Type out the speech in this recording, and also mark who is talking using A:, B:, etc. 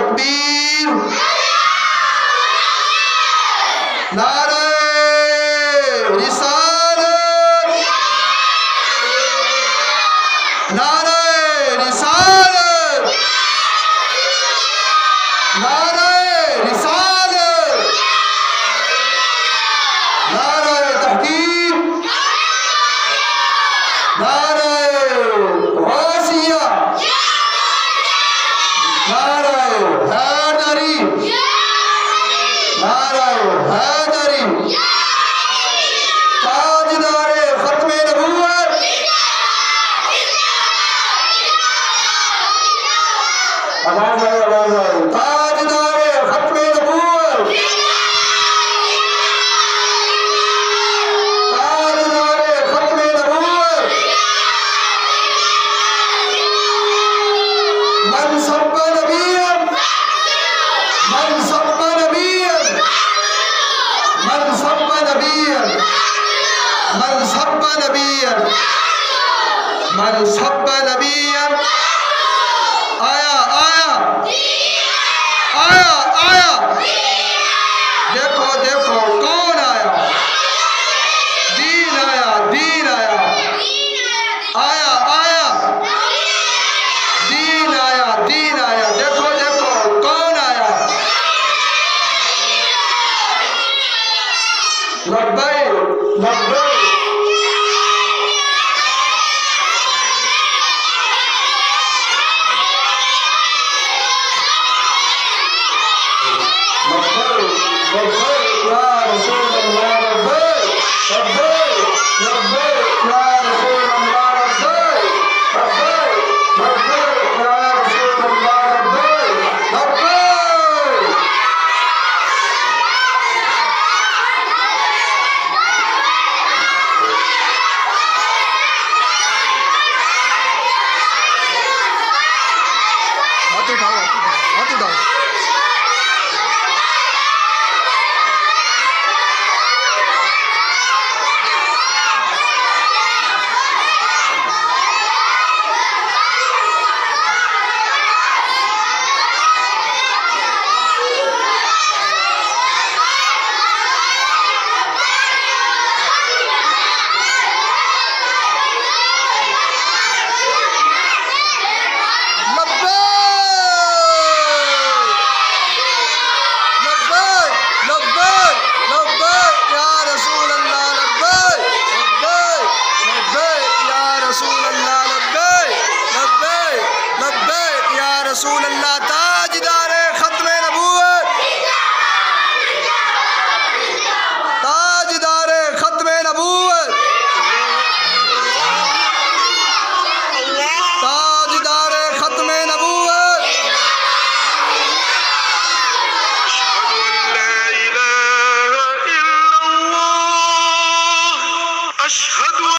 A: तकबीर, नारे रिसालत, नारे रिसालत, नारे रिसालत, नारे तहकीक, नारे गौसिया, नारे हैदरी, नारे हैदरी, ताजदारे खत्मे नबूवत, ताजदारे खत्मे नबूवत, ताजदारे खत्मे नबूवत, मन सब्बा नबिय्यन, मन सब्बा नबिय्यन, मन सब्बा नबिय्यन, मन सब्बा नबिय्यन, मन सब्बा नबिय्यन। आया आया आया आया, देखो देखो कौन आया, दीन आया, दीन आया, आया आया, दीन आया, दीन आया, देखो देखो कौन आया। लब्बैक लब्बैक, या रसूल अल्लाह लब्बैक, लब्बैक लब्बैक या रसूल अल्लाह लब्बैक, लब्बैक लब्बैक या रसूल अल्लाह लब्बैक, लब्बैक। हाथ उठाओ, हाथ उठाओ। रसूल अल्लाह